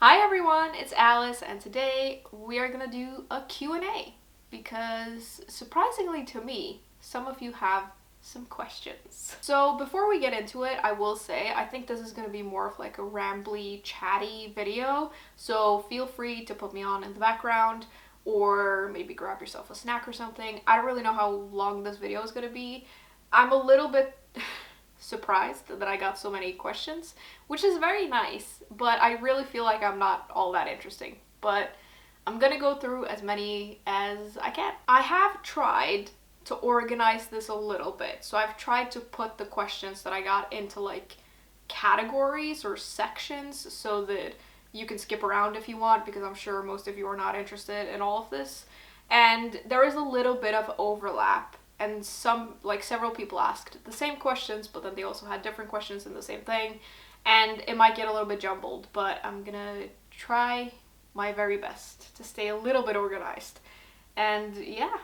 Hi everyone, it's Alice, and today we are gonna do a Q&A because surprisingly to me, some of you have some questions. So before we get into it, I will say I think this is gonna be more of like a rambly, chatty video, so feel free to put me on in the background or maybe grab yourself a snack or something. I don't really know how long this video is gonna be. I'm a little bit surprised that I got so many questions, which is very nice, but I really feel like I'm not all that interesting. But I'm gonna go through as many as I can. I have tried to organize this a little bit. So I've tried to put the questions that I got into like categories or sections so that you can skip around if you want, because I'm sure most of you are not interested in all of this. And there is a little bit of overlap, and several people asked the same questions, but then they also had different questions in the same thing, and it might get a little bit jumbled, but I'm gonna try my very best to stay a little bit organized. And yeah,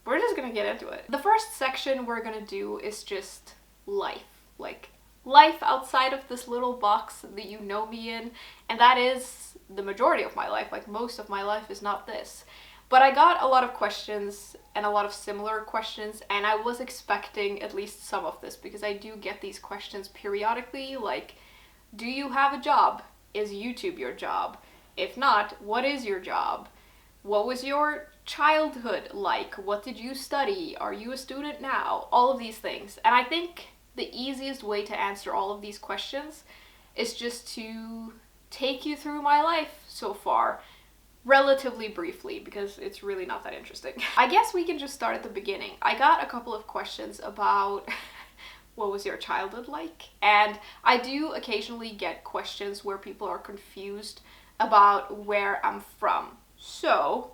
we're just gonna get into it. The first section we're gonna do is just life, like life outside of this little box that you know me in, and that is the majority of my life. Like, most of my life is not this. But I got a lot of questions and a lot of similar questions, and I was expecting at least some of this because I do get these questions periodically, like, do you have a job? Is YouTube your job? If not, what is your job? What was your childhood like? What did you study? Are you a student now? All of these things. And I think the easiest way to answer all of these questions is just to take you through my life so far, relatively briefly, because it's really not that interesting. I guess we can just start at the beginning. I got a couple of questions about what was your childhood like? And I do occasionally get questions where people are confused about where I'm from. So,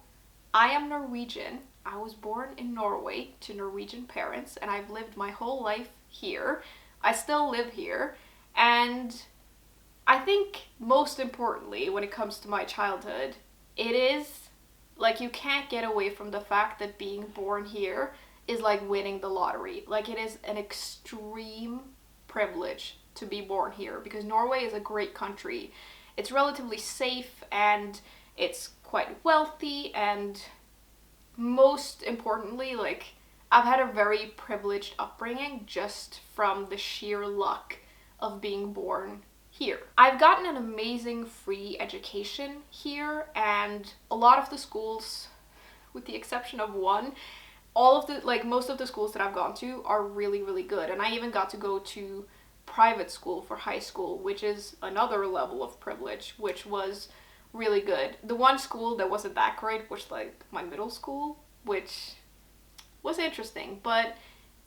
I am Norwegian. I was born in Norway to Norwegian parents, and I've lived my whole life here. I still live here, and I think most importantly, when it comes to my childhood, it is like, you can't get away from the fact that being born here is like winning the lottery. Like, it is an extreme privilege to be born here because Norway is a great country. It's relatively safe and it's quite wealthy, and most importantly, like, I've had a very privileged upbringing just from the sheer luck of being born here. I've gotten an amazing free education here, and a lot of the schools, with the exception of one, most of the schools that I've gone to are really, really good. And I even got to go to private school for high school, which is another level of privilege, which was really good. The one school that wasn't that great was like my middle school, which was interesting, but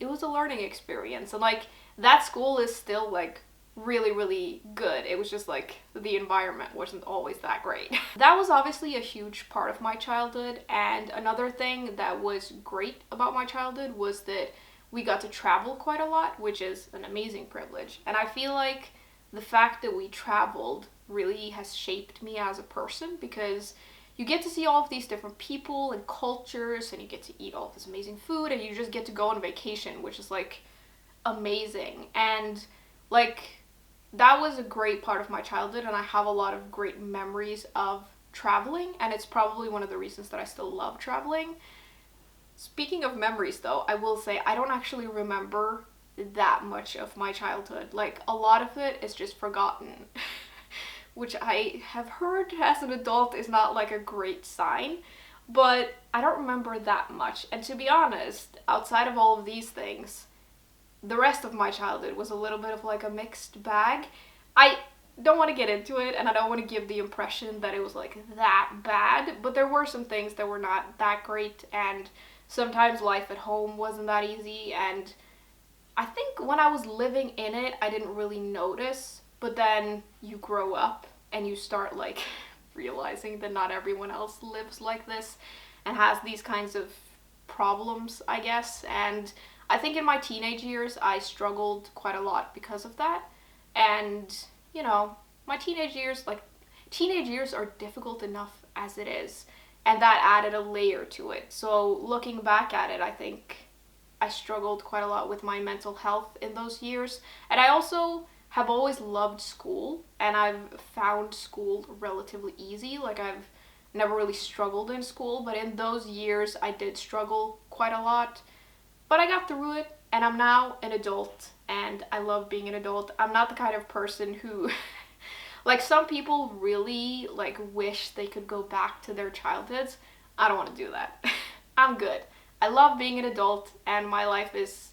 it was a learning experience. And like, that school is still like really, really good. It was just like the environment wasn't always that great. That was obviously a huge part of my childhood, and another thing that was great about my childhood was that we got to travel quite a lot, which is an amazing privilege. And I feel like the fact that we traveled really has shaped me as a person, because you get to see all of these different people and cultures, and you get to eat all of this amazing food, and you just get to go on vacation, which is like amazing. And like, that was a great part of my childhood, and I have a lot of great memories of traveling, and it's probably one of the reasons that I still love traveling. Speaking of memories though, I will say I don't actually remember that much of my childhood. Like, a lot of it is just forgotten, which I have heard as an adult is not like a great sign, but I don't remember that much. And to be honest, outside of all of these things, the rest of my childhood was a little bit of like a mixed bag. I don't want to get into it, and I don't want to give the impression that it was like that bad, but there were some things that were not that great, and sometimes life at home wasn't that easy, and I think when I was living in it, I didn't really notice, but then you grow up and you start like realizing that not everyone else lives like this and has these kinds of problems, I guess. And I think in my teenage years, I struggled quite a lot because of that. And, you know, my teenage years are difficult enough as it is. And that added a layer to it. So looking back at it, I think I struggled quite a lot with my mental health in those years. And I also have always loved school, and I've found school relatively easy. Like, I've never really struggled in school, but in those years I did struggle quite a lot. But I got through it, and I'm now an adult, and I love being an adult. I'm not the kind of person who like, some people really like wish they could go back to their childhoods. I don't want to do that. I'm good. I love being an adult, and my life is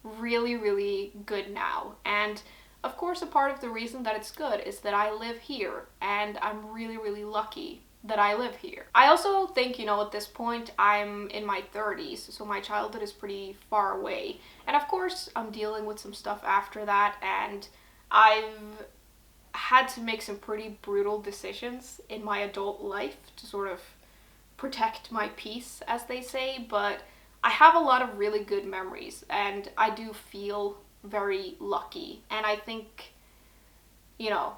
really, really good now. And of course, a part of the reason that it's good is that I live here, and I'm really, really lucky that I live here. I also think, you know, at this point, I'm in my 30s, so my childhood is pretty far away. And of course, I'm dealing with some stuff after that, and I've had to make some pretty brutal decisions in my adult life to sort of protect my peace, as they say, but I have a lot of really good memories, and I do feel very lucky. And I think, you know,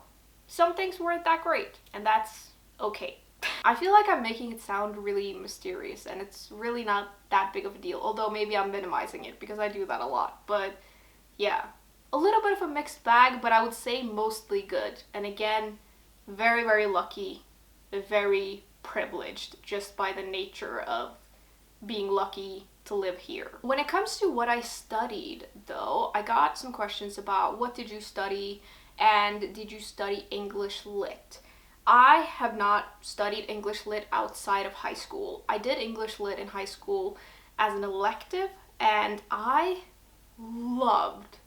some things weren't that great, and that's okay. I feel like I'm making it sound really mysterious, and it's really not that big of a deal, although maybe I'm minimizing it because I do that a lot. But yeah, a little bit of a mixed bag, but I would say mostly good. And again, very, very lucky, very privileged just by the nature of being lucky to live here. When it comes to what I studied, though, I got some questions about what did you study, and did you study English Lit? I have not studied English Lit outside of high school. I did English Lit in high school as an elective, and I loved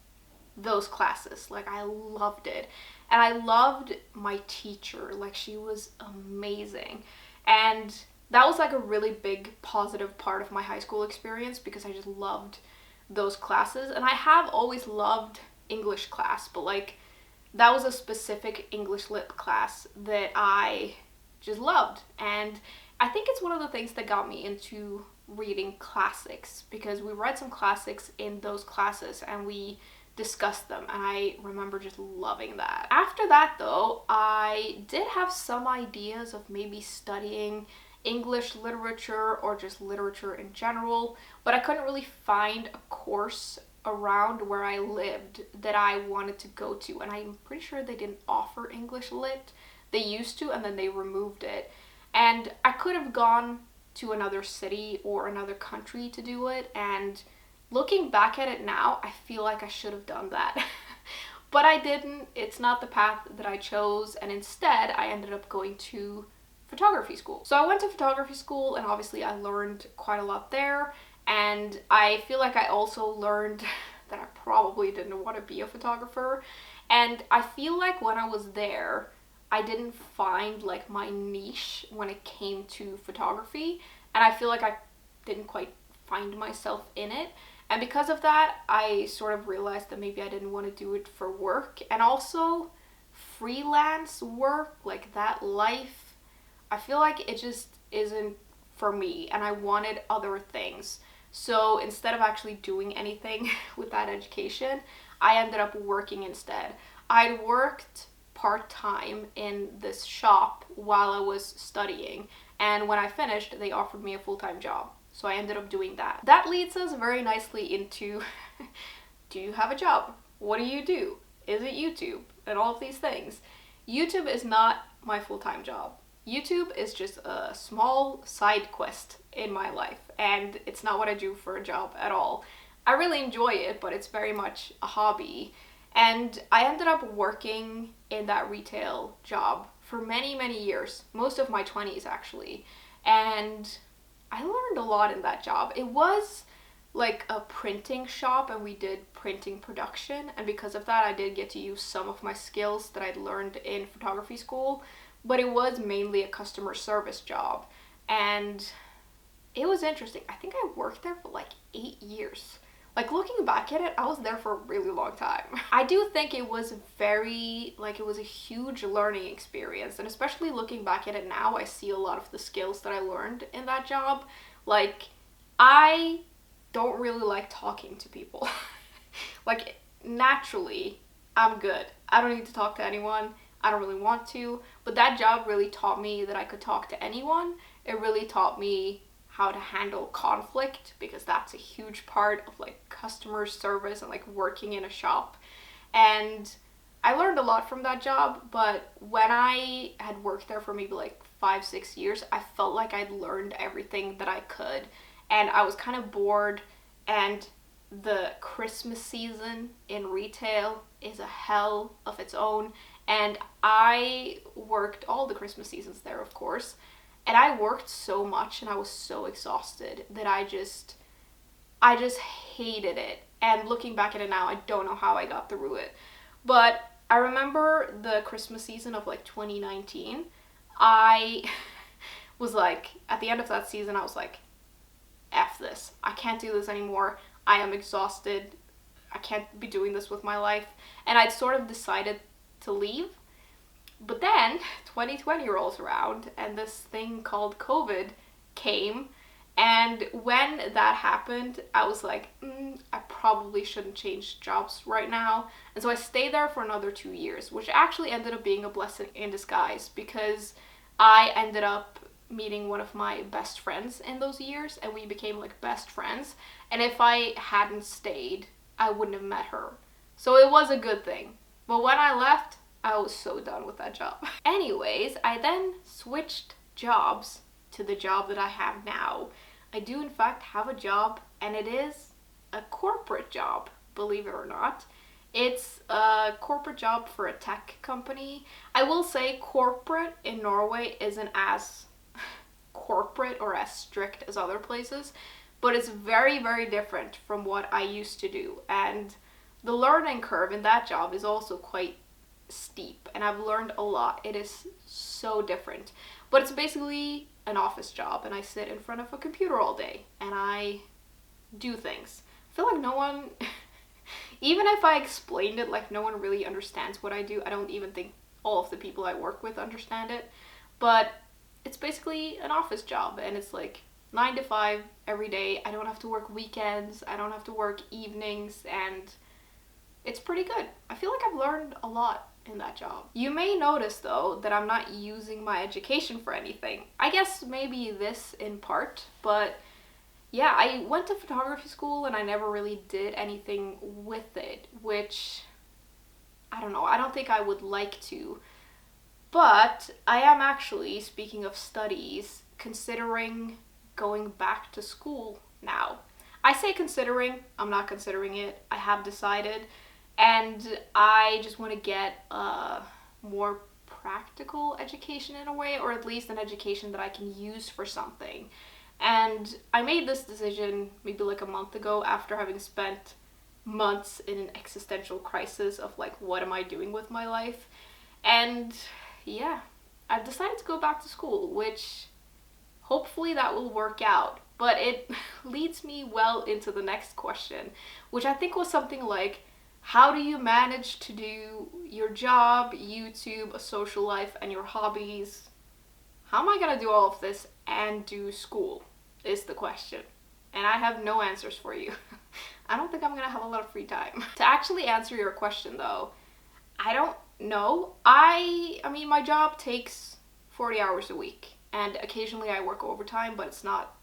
those classes. Like, I loved it. And I loved my teacher. Like, she was amazing. And that was like a really big positive part of my high school experience because I just loved those classes. And I have always loved English class, but like, that was a specific English Lit class that I just loved. And I think it's one of the things that got me into reading classics, because we read some classics in those classes and we discussed them, and I remember just loving that. After that, though, I did have some ideas of maybe studying English literature or just literature in general, but I couldn't really find a course around where I lived that I wanted to go to, and I'm pretty sure they didn't offer English Lit. They used to, and then they removed it. And I could have gone to another city or another country to do it, and looking back at it now, I feel like I should have done that. But I didn't. It's not the path that I chose, and instead I ended up going to photography school. So I went to photography school, and obviously I learned quite a lot there, and I feel like I also learned that I probably didn't want to be a photographer. And I feel like when I was there, I didn't find like my niche when it came to photography, and I feel like I didn't quite find myself in it. And because of that, I sort of realized that maybe I didn't want to do it for work. And also freelance work, like that life, I feel like it just isn't for me, and I wanted other things. So instead of actually doing anything with that education, I ended up working instead. I'd worked part-time in this shop while I was studying, and when I finished, they offered me a full-time job. So I ended up doing that. That leads us very nicely into do you have a job? What do you do? Is it YouTube? And all of these things. YouTube is not my full-time job. YouTube is just a small side quest in my life, and it's not what I do for a job at all. I really enjoy it, but it's very much a hobby. And I ended up working in that retail job for many, many years, most of my 20s actually. And I learned a lot in that job. It was like a printing shop, and we did printing production, and because of that I did get to use some of my skills that I'd learned in photography school, but it was mainly a customer service job, and it was interesting. I think I worked there for like 8 years. Like, looking back at it, I was there for a really long time. I do think it was it was a huge learning experience, and especially looking back at it now, I see a lot of the skills that I learned in that job. Like, I don't really like talking to people. Like, naturally, I'm good. I don't need to talk to anyone. I don't really want to, but that job really taught me that I could talk to anyone. It really taught me how to handle conflict, because that's a huge part of like customer service and like working in a shop. And I learned a lot from that job, but when I had worked there for maybe like 5, 6 years, I felt like I'd learned everything that I could, and I was kind of bored. And the Christmas season in retail is a hell of its own, and I worked all the Christmas seasons there, of course, and I worked so much and I was so exhausted that I just hated it. And looking back at it now, I don't know how I got through it. But I remember the Christmas season of like 2019. I was like, at the end of that season, I was like, F this. I can't do this anymore. I am exhausted. I can't be doing this with my life. And I'd sort of decided to leave. But then 2020 rolls around and this thing called COVID came. And when that happened, I was like, I probably shouldn't change jobs right now. And so I stayed there for another 2 years, which actually ended up being a blessing in disguise because I ended up meeting one of my best friends in those years, and we became like best friends. And if I hadn't stayed, I wouldn't have met her. So it was a good thing. But when I left, I was so done with that job. Anyways, I then switched jobs to the job that I have now. I do in fact have a job, and it is a corporate job, believe it or not. It's a corporate job for a tech company. I will say corporate in Norway isn't as corporate or as strict as other places, but it's very, very different from what I used to do. And the learning curve in that job is also quite steep, and I've learned a lot. It is so different. But it's basically an office job, and I sit in front of a computer all day and I do things. I feel like no one even if I explained it, like no one really understands what I do. I don't even think all of the people I work with understand it. But it's basically an office job, and it's like 9 to 5 every day. I don't have to work weekends, I don't have to work evenings, and it's pretty good. I feel like I've learned a lot in that job. You may notice though that I'm not using my education for anything. I guess maybe this in part, but yeah, I went to photography school and I never really did anything with it, which I don't know, I don't think I would like to. But I am actually, speaking of studies, considering going back to school now. I say considering, I'm not considering it. I have decided, and I just want to get a more practical education in a way, or at least an education that I can use for something. And I made this decision maybe like a month ago after having spent months in an existential crisis of like, what am I doing with my life? And yeah, I've decided to go back to school, which hopefully that will work out. But it leads me well into the next question, which I think was something like, how do you manage to do your job, YouTube, a social life, and your hobbies? How am I gonna do all of this and do school, is the question. And I have no answers for you. I don't think I'm gonna have a lot of free time. To actually answer your question though, I don't know. I mean, my job takes 40 hours a week, and occasionally I work overtime, but it's not,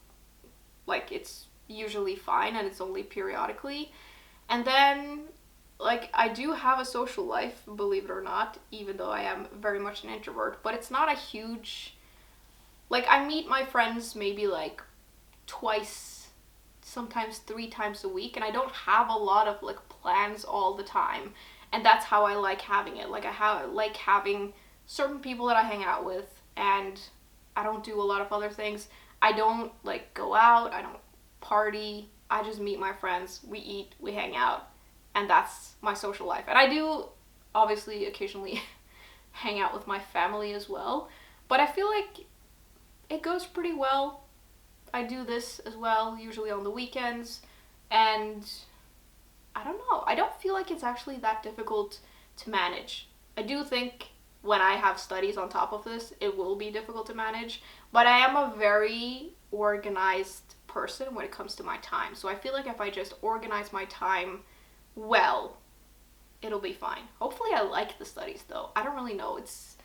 like, it's usually fine, and it's only periodically. And then, like, I do have a social life, believe it or not, even though I am very much an introvert, but it's not a huge, like, I meet my friends maybe like twice, sometimes 3 times a week, and I don't have a lot of like plans all the time. And that's how I like having it. Like, like having certain people that I hang out with, and I don't do a lot of other things. I don't like go out, I don't party, I just meet my friends, we eat, we hang out, and that's my social life. And I do obviously occasionally hang out with my family as well, but I feel like it goes pretty well. I do this as well, usually on the weekends, and I don't know, I don't feel like it's actually that difficult to manage. I do think when I have studies on top of this, it will be difficult to manage, but I am a very organized person when it comes to my time. So I feel like if I just organize my time well, it'll be fine. Hopefully I like the studies though. I don't really know. It's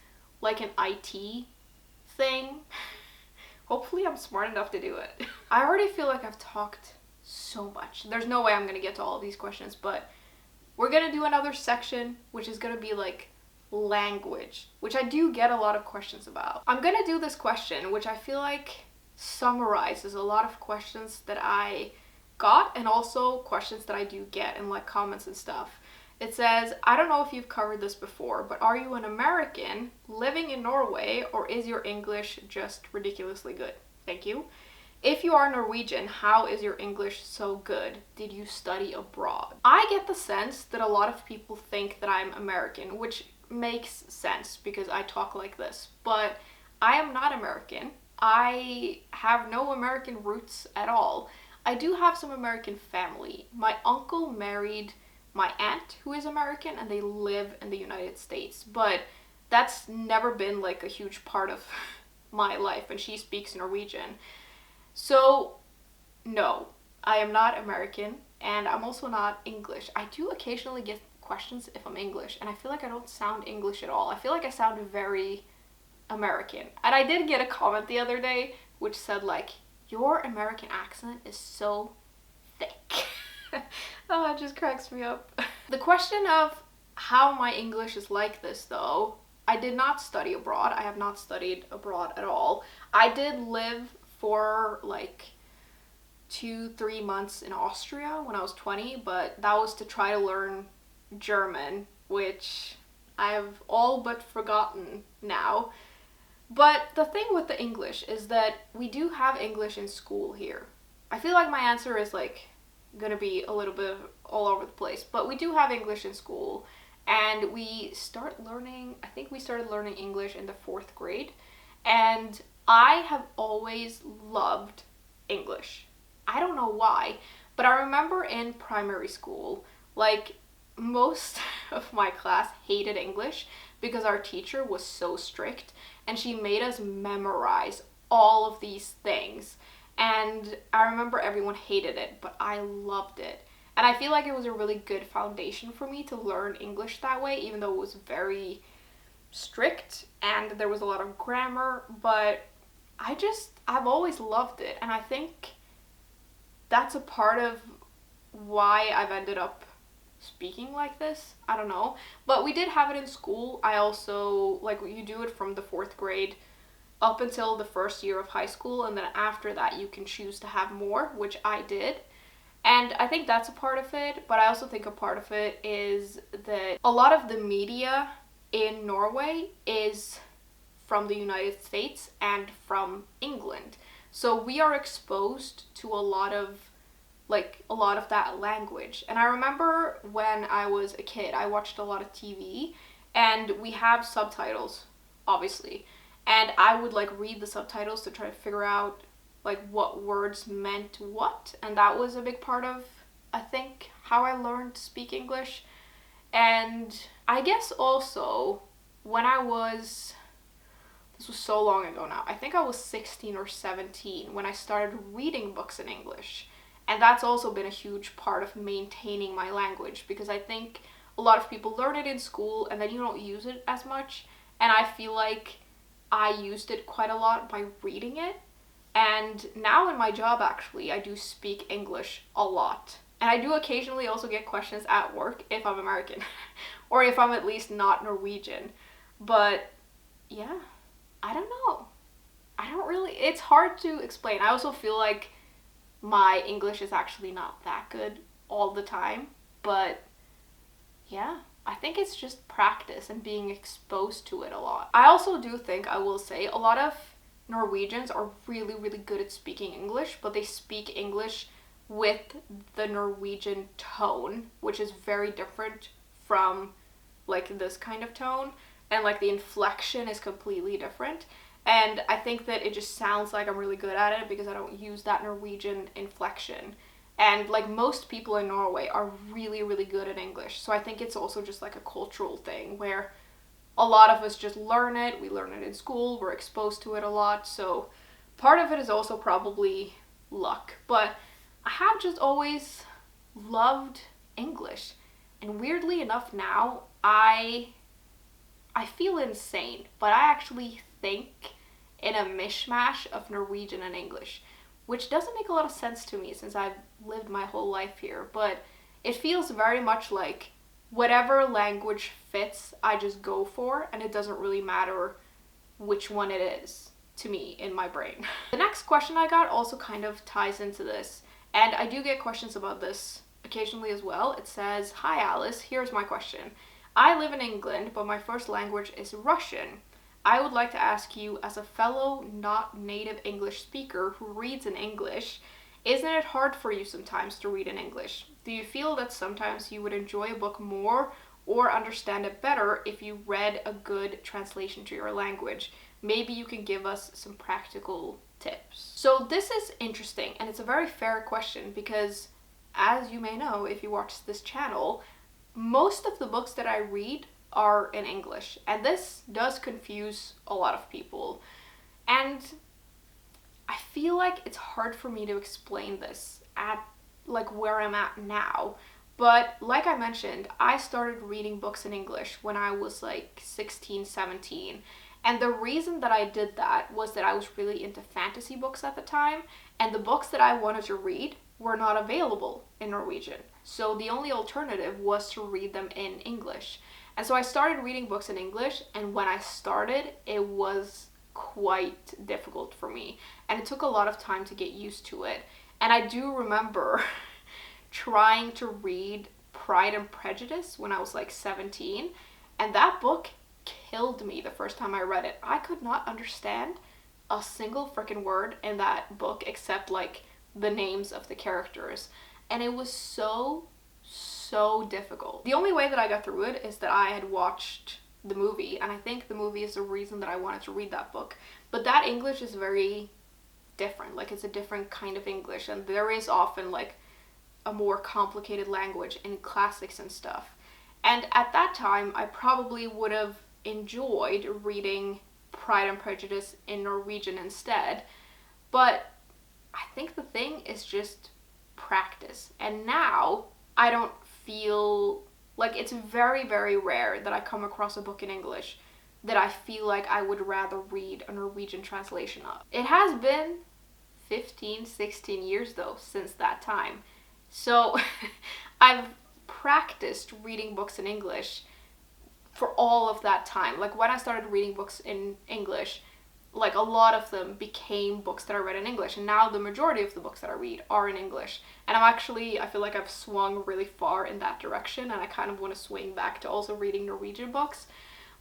like an IT thing. Hopefully I'm smart enough to do it. I already feel like I've talked so much. There's no way I'm gonna get to all of these questions, but we're gonna do another section, which is gonna be like language, which I do get a lot of questions about. I'm gonna do this question, which I feel like summarizes a lot of questions that I got and also questions that I do get in like comments and stuff. It says, I don't know if you've covered this before, but are you an American living in Norway, or is your English just ridiculously good? Thank you. If you are Norwegian, how is your English so good? Did you study abroad? I get the sense that a lot of people think that I'm American, which makes sense because I talk like this, but I am not American. I have no American roots at all. I do have some American family. My uncle married my aunt, who is American, and they live in the United States, but that's never been like a huge part of my life, and she speaks Norwegian. So no, I am not American, and I'm also not English. I do occasionally get questions if I'm English, and I feel like I don't sound English at all. I feel like I sound very American. And I did get a comment the other day which said like, your American accent is so thick. Oh, it just cracks me up. The question of how my English is like this though, I did not study abroad. I have not studied abroad at all. I did live for like 2-3 months in Austria when I was 20, but that was to try to learn German, which I have all but forgotten now. But the thing with the English is that we do have English in school here. I feel like my answer is like gonna be a little bit all over the place, but we do have English in school, and we start learning, I think we started learning English in the 4th grade, and I have always loved English. I don't know why, but I remember in primary school, like most of my class hated English because our teacher was so strict and she made us memorize all of these things. And I remember everyone hated it, but I loved it. And I feel like it was a really good foundation for me to learn English that way, even though it was very strict and there was a lot of grammar, but I've always loved it. And I think that's a part of why I've ended up speaking like this. I don't know. But we did have it in school. I also, like, you do it from the 4th grade up until the 1st year of high school, and then after that you can choose to have more, which I did. And I think that's a part of it, but I also think a part of it is that a lot of the media in Norway is from the United States and from England. So we are exposed to a lot of that language. And I remember when I was a kid, I watched a lot of TV, and we have subtitles, obviously. And I would like read the subtitles to try to figure out like what words meant what. And that was a big part of, I think, how I learned to speak English. And I guess also when this was so long ago now, I think I was 16 or 17 when I started reading books in English. And that's also been a huge part of maintaining my language, because I think a lot of people learn it in school and then you don't use it as much. And I feel like I used it quite a lot by reading it. And now in my job, actually, I do speak English a lot. And I do occasionally also get questions at work if I'm American or if I'm at least not Norwegian. But yeah, I don't know. It's hard to explain. I also feel like my English is actually not that good all the time. But yeah, I think it's just practice and being exposed to it a lot. I also do think, I will say, a lot of Norwegians are really, really good at speaking English, but they speak English with the Norwegian tone, which is very different from like this kind of tone, and like the inflection is completely different. And I think that it just sounds like I'm really good at it because I don't use that Norwegian inflection. And like most people in Norway are really, really good at English. So I think it's also just like a cultural thing where a lot of us just learn it. We learn it in school. We're exposed to it a lot. So part of it is also probably luck. But I have just always loved English. And weirdly enough now, I feel insane, but I actually think in a mishmash of Norwegian and English, which doesn't make a lot of sense to me since I've lived my whole life here, but it feels very much like whatever language fits, I just go for, and it doesn't really matter which one it is to me in my brain. The next question I got also kind of ties into this, and I do get questions about this occasionally as well. It says, "Hi Alice, here's my question. I live in England, but my first language is Russian. I would like to ask you, as a fellow not native English speaker who reads in English, isn't it hard for you sometimes to read in English? Do you feel that sometimes you would enjoy a book more or understand it better if you read a good translation to your language? Maybe you can give us some practical tips." So this is interesting, and it's a very fair question because, as you may know if you watch this channel, most of the books that I read are in English, and this does confuse a lot of people. And I feel like it's hard for me to explain this at like where I'm at now. But like I mentioned, I started reading books in English when I was like 16, 17. And the reason that I did that was that I was really into fantasy books at the time, and the books that I wanted to read were not available in Norwegian. So the only alternative was to read them in English. And so I started reading books in English, and when I started, it was quite difficult for me. And it took a lot of time to get used to it. And I do remember trying to read Pride and Prejudice when I was like 17, and that book killed me the first time I read it. I could not understand a single freaking word in that book except like the names of the characters, and it was so difficult. The only way that I got through it is that I had watched the movie, and I think the movie is the reason that I wanted to read that book. But that English is very different, like it's a different kind of English, and there is often like a more complicated language in classics and stuff. And at that time, I probably would have enjoyed reading Pride and Prejudice in Norwegian instead, but I think the thing is just practice. And now I don't feel like, it's very, very rare that I come across a book in English that I feel like I would rather read a Norwegian translation of. It has been 15, 16 years though since that time. So I've practiced reading books in English for all of that time. Like when I started reading books in English, like a lot of them became books that I read in English, and now the majority of the books that I read are in English. And I feel like I've swung really far in that direction, and I kind of want to swing back to also reading Norwegian books.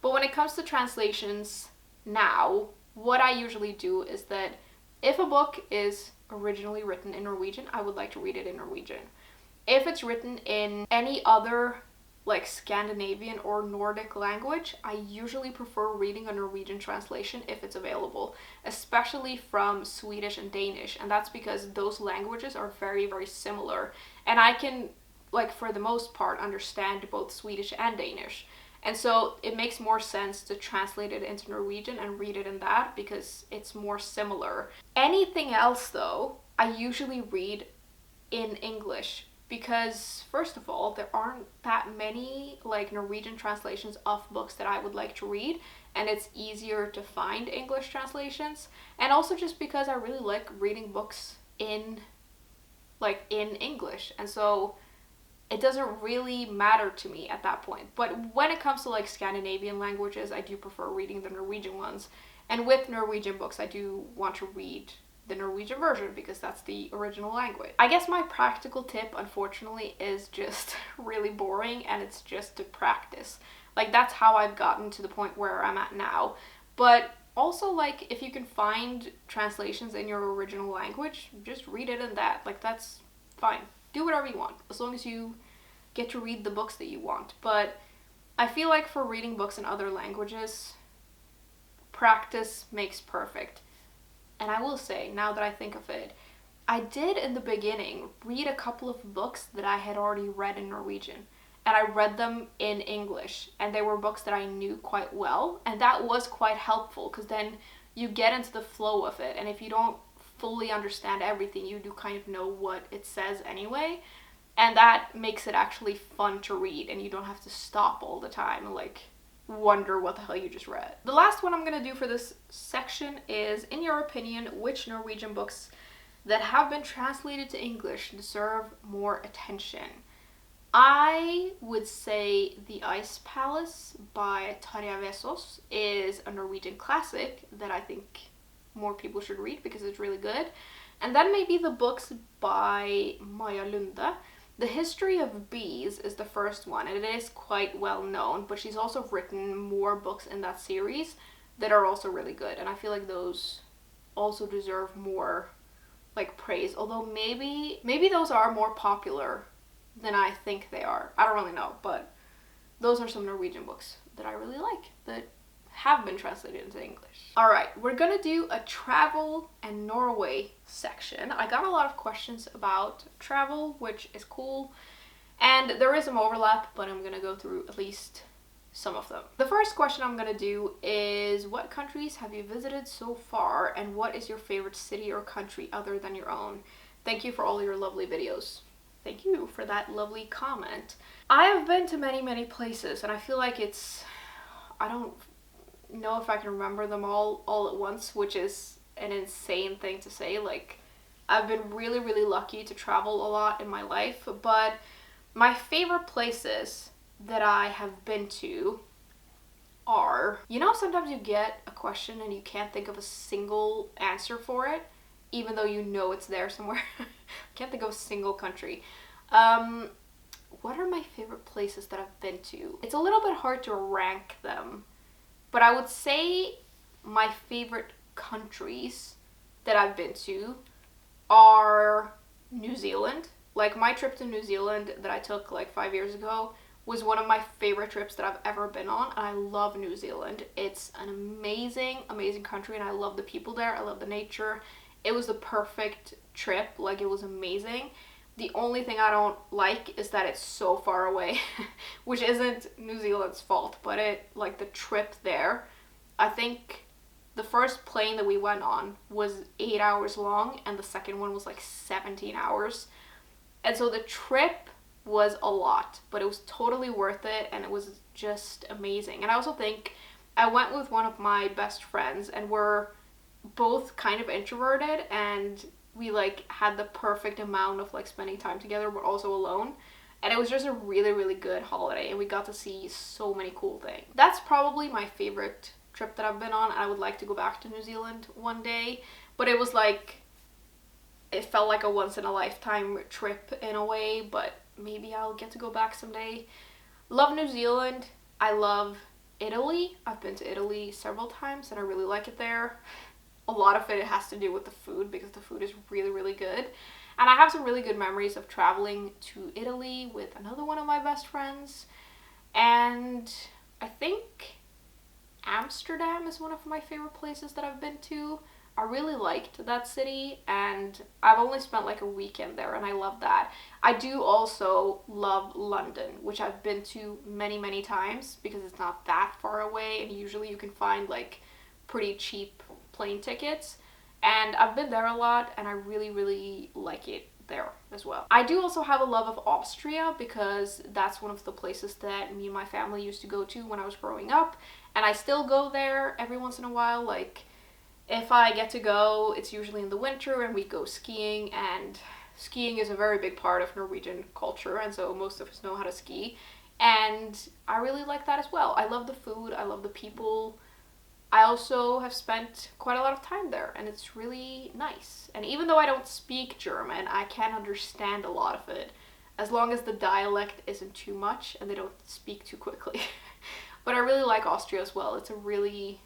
But when it comes to translations now, what I usually do is that if a book is originally written in Norwegian, I would like to read it in Norwegian. If it's written in any other like Scandinavian or Nordic language, I usually prefer reading a Norwegian translation if it's available, especially from Swedish and Danish, and that's because those languages are very, very similar, and I can, like for the most part, understand both Swedish and Danish. And so it makes more sense to translate it into Norwegian and read it in that because it's more similar. Anything else though, I usually read in English, because first of all, there aren't that many like Norwegian translations of books that I would like to read, and it's easier to find English translations. And also just because I really like reading books in English, and so it doesn't really matter to me at that point. But when it comes to like Scandinavian languages, I do prefer reading the Norwegian ones. And with Norwegian books, I do want to read the Norwegian version because that's the original language. I guess my practical tip, unfortunately, is just really boring, and it's just to practice. Like that's how I've gotten to the point where I'm at now. But also, like, if you can find translations in your original language, just read it in that. Like that's fine. Do whatever you want, as long as you get to read the books that you want. But I feel like for reading books in other languages, practice makes perfect. And I will say, now that I think of it, I did in the beginning read a couple of books that I had already read in Norwegian, and I read them in English, and they were books that I knew quite well, and that was quite helpful because then you get into the flow of it, and if you don't fully understand everything, you do kind of know what it says anyway, and that makes it actually fun to read, and you don't have to stop all the time and like wonder what the hell you just read. The last one I'm gonna do for this section is, in your opinion, which Norwegian books that have been translated to English deserve more attention? I would say The Ice Palace by Tarjei is a Norwegian classic that I think more people should read because it's really good. And then maybe the books by Maja Lunde. The History of Bees is the first one, and it is quite well known, but she's also written more books in that series that are also really good, and I feel like those also deserve more like praise, although maybe those are more popular than I think they are. I don't really know, but those are some Norwegian books that I really like that have been translated into English. Alright, we're gonna do a travel and Norway section. I got a lot of questions about travel, which is cool, and there is some overlap, but I'm gonna go through at least some of them. The first question I'm gonna do is, what countries have you visited so far, and what is your favorite city or country other than your own? Thank you for all your lovely videos. Thank you for that lovely comment. I have been to many places, and I feel like I don't know if I can remember them all at once, which is an insane thing to say. Like, I've been really lucky to travel a lot in my life, but my favorite places that I have been to are, you know, sometimes you get a question and you can't think of a single answer for it, even though you know it's there somewhere. I can't think of a single country. What are my favorite places that I've been to? It's a little bit hard to rank them, but I would say my favorite countries that I've been to are New Zealand. Like, my trip to New Zealand that I took like 5 years ago was one of my favorite trips that I've ever been on, and I love New Zealand. It's an amazing country, and I love the people there. I love the nature. It was the perfect trip. Like, it was amazing. The only thing I don't like is that it's so far away, which isn't New Zealand's fault, but like the trip there, I think the first plane that we went on was 8 hours long, and the second one was like 17 hours. And so the trip was a lot, but it was totally worth it, and it was just amazing. And I also think I went with one of my best friends, and we're both kind of introverted, and we like had the perfect amount of like spending time together, but also alone. And it was just a really good holiday, and we got to see so many cool things. That's probably my favorite trip that I've been on. I would like to go back to New Zealand one day, but it was like, it felt like a once in a lifetime trip in a way, but maybe I'll get to go back someday. Love New Zealand. I love Italy. I've been to Italy several times, and I really like it there. A lot of it has to do with the food, because the food is really good. And I have some really good memories of traveling to Italy with another one of my best friends. And I think Amsterdam is one of my favorite places that I've been to. I really liked that city, and I've only spent like a weekend there, and I love that. I do also love London, which I've been to many times because it's not that far away, and usually you can find like pretty cheap plane tickets. And I've been there a lot, and I really like it there as well. I do also have a love of Austria, because that's one of the places that me and my family used to go to when I was growing up, and I still go there every once in a while. Like, if I get to go, it's usually in the winter, and we go skiing, and skiing is a very big part of Norwegian culture, and so most of us know how to ski, and I really like that as well. I love the food, I love the people. I also have spent quite a lot of time there, and it's really nice. And even though I don't speak German, I can understand a lot of it, as long as the dialect isn't too much and they don't speak too quickly. But I really like Austria as well. It's a really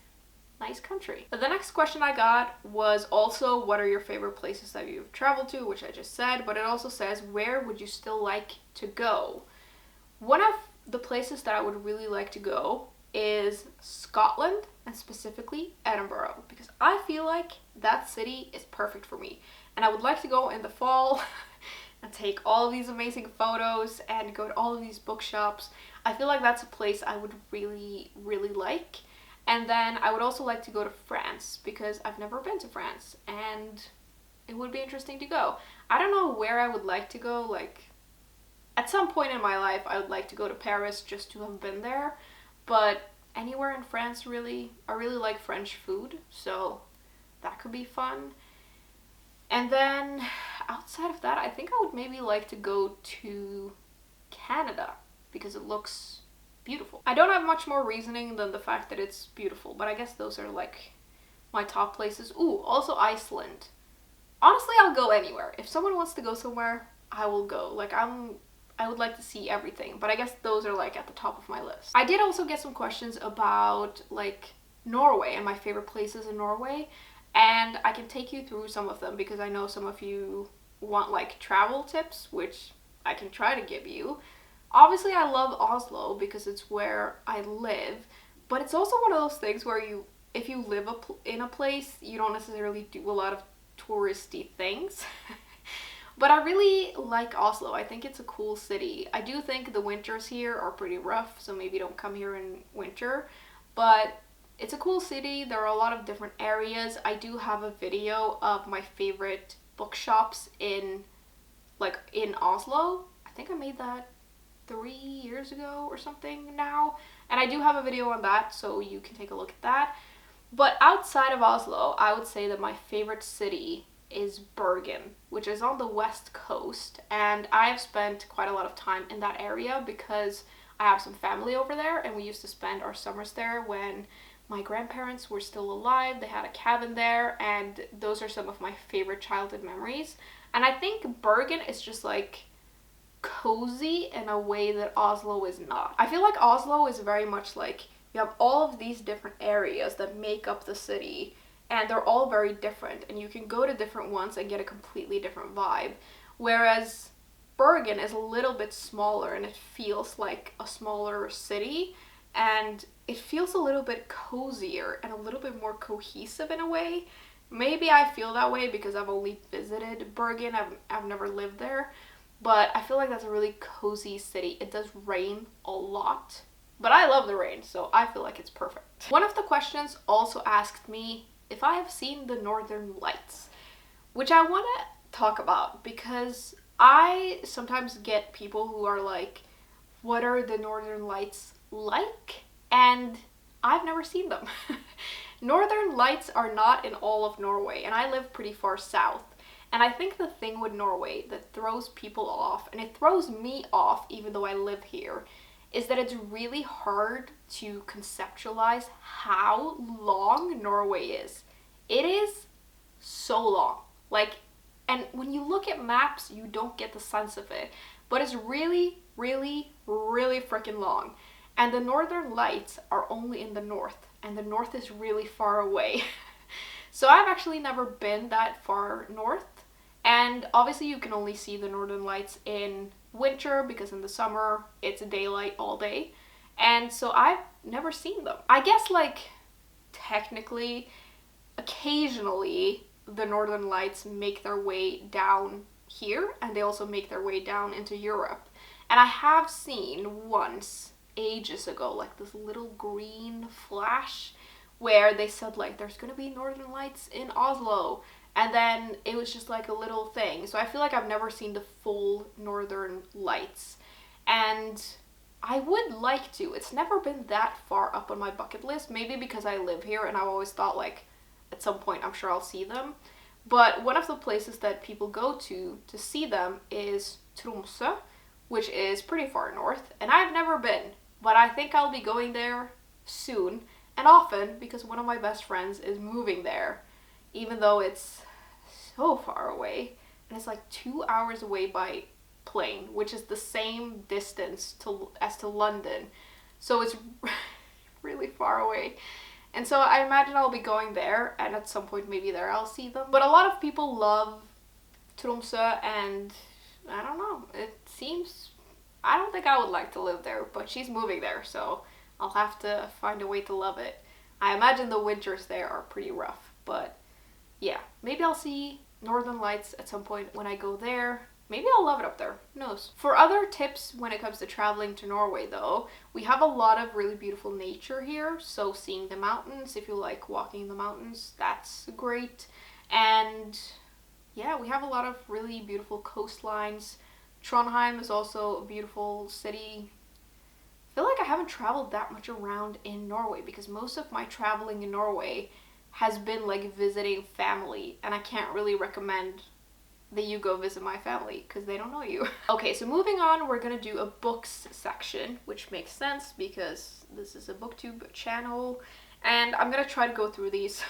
nice country. But the next question I got was also, what are your favorite places that you've traveled to, which I just said, but it also says, where would you still like to go? One of the places that I would really like to go is Scotland, and specifically Edinburgh, because I feel like that city is perfect for me, and I would like to go in the fall and take all of these amazing photos and go to all of these bookshops. I feel like that's a place I would really like. And then I would also like to go to France, because I've never been to France, and it would be interesting to go. I don't know where I would like to go. Like, at some point in my life I would like to go to Paris just to have been there, but anywhere in France really. I really like French food, so that could be fun. And then outside of that, I think I would maybe like to go to Canada because it looks beautiful. I don't have much more reasoning than the fact that it's beautiful, but I guess those are like my top places. Ooh, also Iceland. Honestly, I'll go anywhere. If someone wants to go somewhere, I will go. Like, I would like to see everything, but I guess those are like at the top of my list. I did also get some questions about like Norway and my favorite places in Norway, and I can take you through some of them because I know some of you want like travel tips, which I can try to give you. Obviously, I love Oslo because it's where I live, but it's also one of those things where if you live in a place, you don't necessarily do a lot of touristy things. But I really like Oslo. I think it's a cool city. I do think the winters here are pretty rough, so maybe don't come here in winter. But it's a cool city. There are a lot of different areas. I do have a video of my favorite bookshops in Oslo. I think I made that 3 years ago or something now. And I do have a video on that, so you can take a look at that. But outside of Oslo, I would say that my favorite city is Bergen, which is on the west coast, and I have spent quite a lot of time in that area because I have some family over there, and we used to spend our summers there when my grandparents were still alive. They had a cabin there, and those are some of my favorite childhood memories. And I think Bergen is just like cozy in a way that Oslo is not. I feel like Oslo is very much like you have all of these different areas that make up the city, and they're all very different, and you can go to different ones and get a completely different vibe. Whereas Bergen is a little bit smaller, and it feels like a smaller city, and it feels a little bit cozier and a little bit more cohesive in a way. Maybe I feel that way because I've only visited Bergen, I've never lived there, but I feel like that's a really cozy city. It does rain a lot, but I love the rain, so I feel like it's perfect. One of the questions also asked me if I have seen the Northern Lights, which I want to talk about because I sometimes get people who are like, what are the Northern Lights like? And I've never seen them. Northern Lights are not in all of Norway, and I live pretty far south. And I think the thing with Norway that throws people off, and it throws me off even though I live here, is that it's really hard to conceptualize how long Norway is. It is so long. Like, and when you look at maps, you don't get the sense of it. But it's really, really, really freaking long. And the Northern Lights are only in the north, and the north is really far away. So I've actually never been that far north. And obviously you can only see the Northern Lights in winter because in the summer it's daylight all day. And so I've never seen them. I guess like technically, occasionally the Northern Lights make their way down here, and they also make their way down into Europe. And I have seen once, ages ago, like this little green flash where they said like there's gonna be Northern Lights in Oslo, and then it was just like a little thing. So I feel like I've never seen the full Northern Lights, and I would like to. It's never been that far up on my bucket list, maybe because I live here and I've always thought like at some point I'm sure I'll see them. But one of the places that people go to see them is Tromsø, which is pretty far north, and I've never been, but I think I'll be going there soon and often because one of my best friends is moving there, even though it's so far away, and it's like 2 hours away by plane, which is the same distance as to London, so it's really far away. And so I imagine I'll be going there, and at some point maybe there I'll see them. But a lot of people love Tromsø, and I don't know, it seems, I don't think I would like to live there, but she's moving there, so I'll have to find a way to love it. I imagine the winters there are pretty rough, but yeah, maybe I'll see Northern Lights at some point when I go there. Maybe I'll love it up there, who knows. For other tips when it comes to traveling to Norway though, we have a lot of really beautiful nature here, so seeing the mountains, if you like walking in the mountains, that's great. And yeah, we have a lot of really beautiful coastlines. Trondheim is also a beautiful city. I feel like I haven't traveled that much around in Norway because most of my traveling in Norway has been like visiting family, and I can't really recommend that you go visit my family because they don't know you. Okay, so moving on, we're gonna do a books section, which makes sense because this is a booktube channel, and I'm gonna try to go through these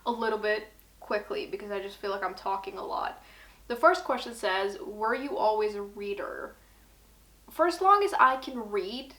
a little bit quickly because I just feel like I'm talking a lot. The first question says, were you always a reader? For as long as I can read,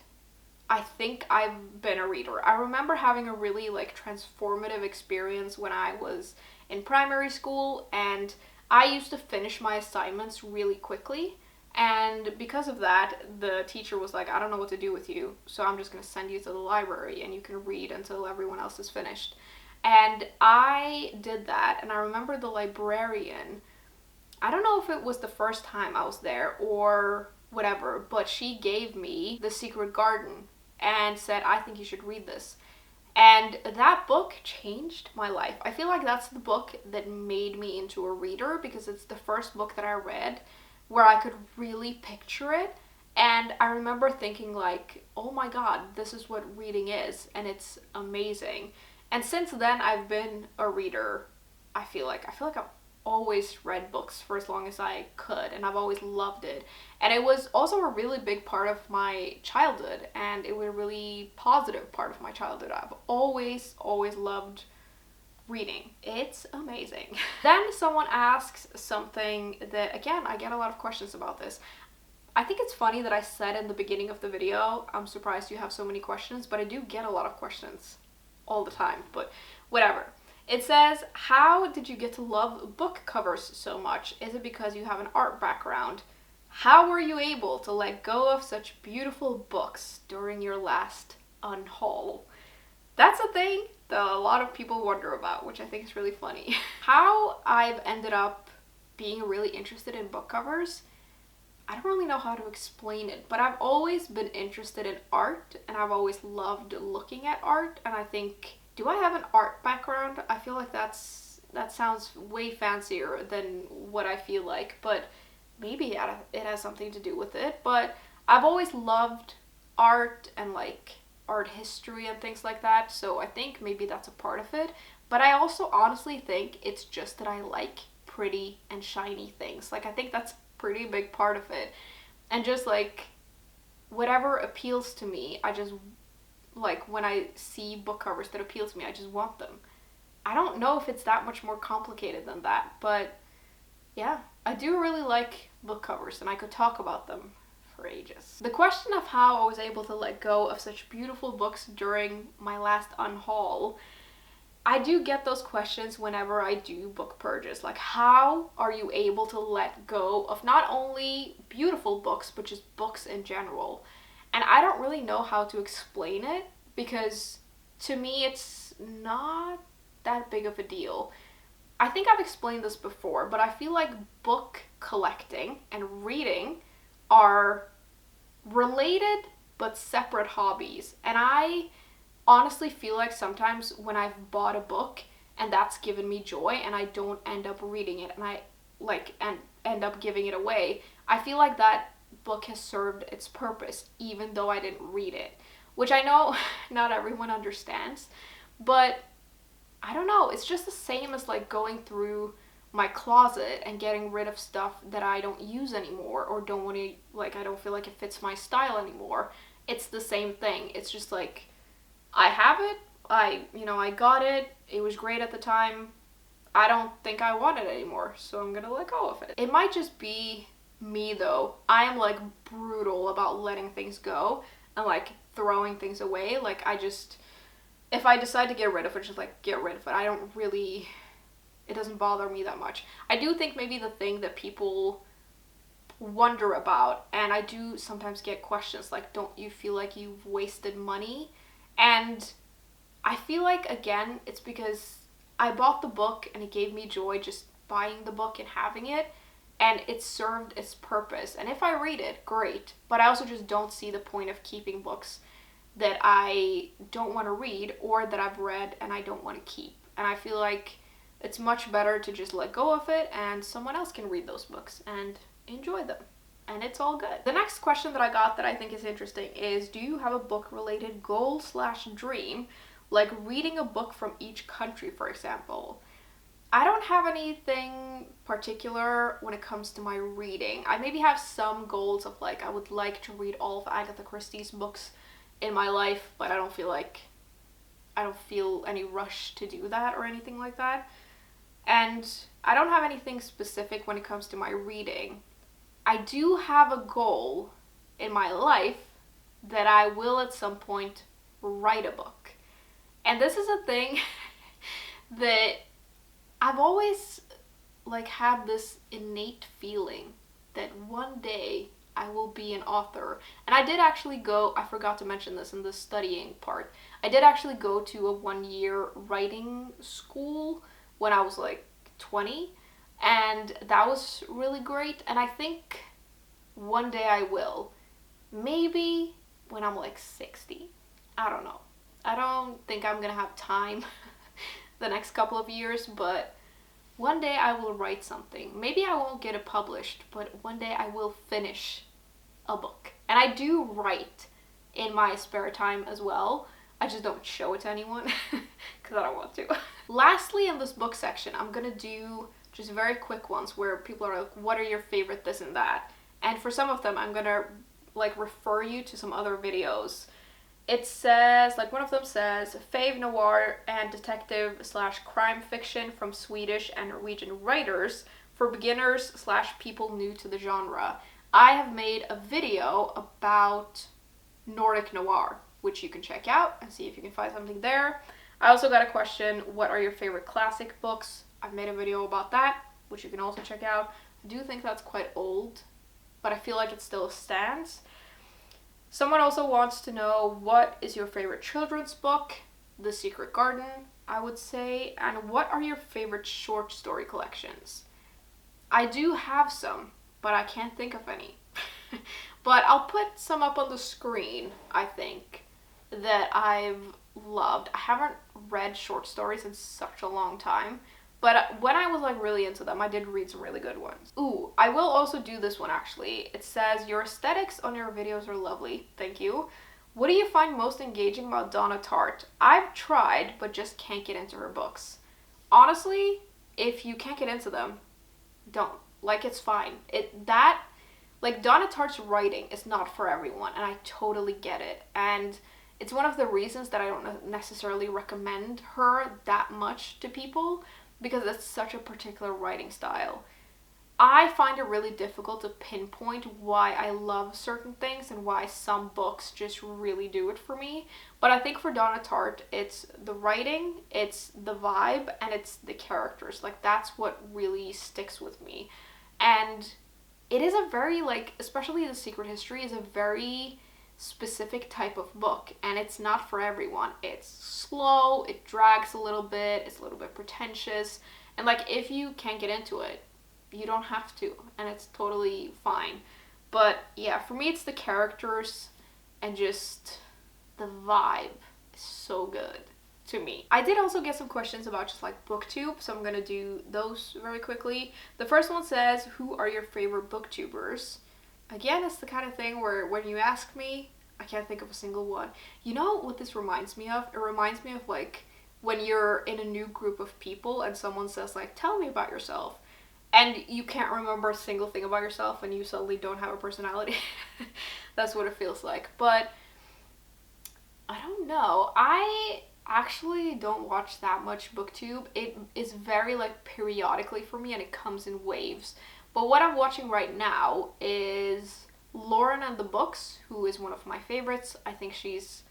I think I've been a reader. I remember having a really like transformative experience when I was in primary school, and I used to finish my assignments really quickly, and because of that, the teacher was like, I don't know what to do with you, so I'm just gonna send you to the library and you can read until everyone else is finished. And I did that, and I remember the librarian, I don't know if it was the first time I was there or whatever, but she gave me The Secret Garden and said, I think you should read this. And that book changed my life. I feel like that's the book that made me into a reader because it's the first book that I read where I could really picture it. And I remember thinking like, oh my god, this is what reading is, and it's amazing. And since then I've been a reader. I feel like I've always read books for as long as I could, and I've always loved it. And it was also a really big part of my childhood, and it was a really positive part of my childhood. I've always loved reading. It's amazing. Then someone asks something that, again, I get a lot of questions about this. I think it's funny that I said in the beginning of the video, I'm surprised you have so many questions, but I do get a lot of questions all the time, but whatever. It says, how did you get to love book covers so much? Is it because you have an art background? How were you able to let go of such beautiful books during your last unhaul? That's a thing that a lot of people wonder about, which I think is really funny. How I've ended up being really interested in book covers, I don't really know how to explain it, but I've always been interested in art, and I've always loved looking at art, and I think, do I have an art background? I feel like that sounds way fancier than what I feel like, but maybe it has something to do with it. But I've always loved art and like art history and things like that, so I think maybe that's a part of it. But I also honestly think it's just that I like pretty and shiny things. Like, I think that's a pretty big part of it. And just like whatever appeals to me, I just like, when I see book covers that appeal to me, I just want them. I don't know if it's that much more complicated than that, but yeah, I do really like book covers, and I could talk about them for ages. The question of how I was able to let go of such beautiful books during my last unhaul, I do get those questions whenever I do book purges. Like, how are you able to let go of not only beautiful books, but just books in general? And I don't really know how to explain it, because to me it's not that big of a deal. I think I've explained this before, but I feel like book collecting and reading are related but separate hobbies. And I honestly feel like sometimes when I've bought a book and that's given me joy and I don't end up reading it, and I end up giving it away, I feel like that book has served its purpose even though I didn't read it, which I know not everyone understands, but I don't know, it's just the same as like going through my closet and getting rid of stuff that I don't use anymore or don't want to, like, I don't feel like it fits my style anymore. It's the same thing. It's just like, I have it, I got it, it was great at the time, I don't think I want it anymore, so I'm gonna let go of it. It might just be me though. I am like brutal about letting things go and like throwing things away. Like, if I decide to get rid of it, just like get rid of it. I don't really, it doesn't bother me that much. I do think maybe the thing that people wonder about, and I do sometimes get questions like, don't you feel like you've wasted money? And I feel like, again, it's because I bought the book and it gave me joy just buying the book and having it, and it served its purpose. And if I read it, great. But I also just don't see the point of keeping books that I don't want to read or that I've read and I don't want to keep. And I feel like it's much better to just let go of it and someone else can read those books and enjoy them. And it's all good. The next question that I got that I think is interesting is, do you have a book-related goal/dream, like reading a book from each country, for example? I don't don't have anything particular when it comes to my reading. I maybe have some goals of like, I would like to read all of Agatha Christie's books in my life, but I don't feel any rush to do that or anything like that. And I don't have anything specific when it comes to my reading. I do have a goal in my life that I will at some point write a book. And this is a thing that I've always like had this innate feeling that one day I will be an author. And I did actually go, I forgot to mention this in the studying part, I did actually go to a 1-year writing school when I was like 20, and that was really great. And I think one day I will. Maybe when I'm like 60. I don't know. I don't think I'm gonna have time the next couple of years, but one day I will write something. Maybe I won't get it published, but one day I will finish a book. And I do write in my spare time as well. I just don't show it to anyone because I don't want to. Lastly, in this book section, I'm gonna do just very quick ones where people are like, what are your favorite this and that? And for some of them, I'm gonna like refer you to some other videos. It says, like one of them says, fave noir and detective / crime fiction from Swedish and Norwegian writers for beginners / people new to the genre. I have made a video about Nordic noir, which you can check out and see if you can find something there. I also got a question, what are your favorite classic books? I've made a video about that, which you can also check out. I do think that's quite old, but I feel like it still stands. Someone also wants to know, what is your favorite children's book? The Secret Garden, I would say. And what are your favorite short story collections? I do have some, but I can't think of any. But I'll put some up on the screen, I think, that I've loved. I haven't read short stories in such a long time, but when I was like really into them, I did read some really good ones. Ooh, I will also do this one actually. It says, your aesthetics on your videos are lovely. Thank you. What do you find most engaging about Donna Tartt? I've tried, but just can't get into her books. Honestly, if you can't get into them, don't. Like, it's fine. Like, Donna Tartt's writing is not for everyone, and I totally get it. And it's one of the reasons that I don't necessarily recommend her that much to people, because it's such a particular writing style. I find it really difficult to pinpoint why I love certain things and why some books just really do it for me. But I think for Donna Tartt, it's the writing, it's the vibe, and it's the characters. Like, that's what really sticks with me. And it is a very, like, especially The Secret History is a very specific type of book, and it's not for everyone. It's slow, it drags a little bit, it's a little bit pretentious, and like, if you can't get into it, you don't have to, and it's totally fine. But yeah, for me it's the characters and just the vibe is so good to me. I did also get some questions about just like Booktube, so I'm gonna do those very quickly. The first one says, who are your favorite booktubers? Again, it's the kind of thing where when you ask me, I can't think of a single one. You know what this reminds me of? It reminds me of like when you're in a new group of people and someone says like, tell me about yourself. And you can't remember a single thing about yourself and you suddenly don't have a personality. That's what it feels like. But I don't know. I actually don't watch that much Booktube. It is very like periodically for me and it comes in waves. But what I'm watching right now is Lauren and the Books, who is one of my favorites. I think she's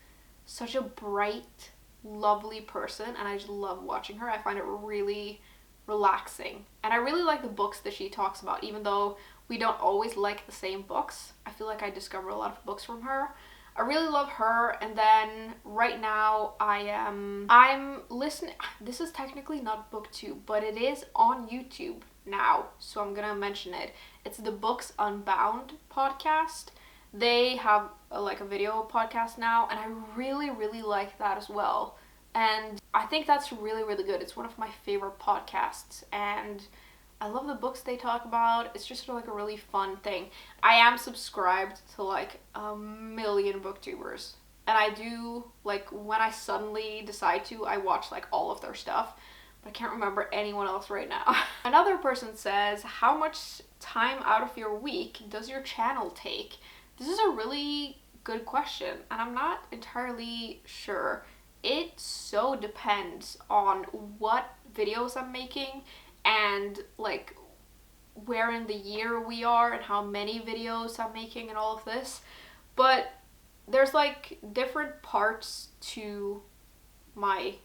such a bright, lovely person, and I just love watching her. I find it really relaxing. And I really like the books that she talks about, even though we don't always like the same books. I feel like I discover a lot of books from her. I really love her. And then right now I'm listening, this is technically not Booktube, but it is on YouTube now, so I'm gonna mention it. It's the Books Unbound podcast. They have like a video podcast now, and I really like that as well. And I think that's really good. It's one of my favorite podcasts, and I love the books they talk about. It's just like a really fun thing. I am subscribed to like 1 million booktubers, and I do, like, when I suddenly decide to, I watch like all of their stuff. I can't remember anyone else right now. Another person says, how much time out of your week does your channel take? This is a really good question, and I'm not entirely sure. It so depends on what videos I'm making and like where in the year we are and how many videos I'm making and all of this. But there's like different parts to my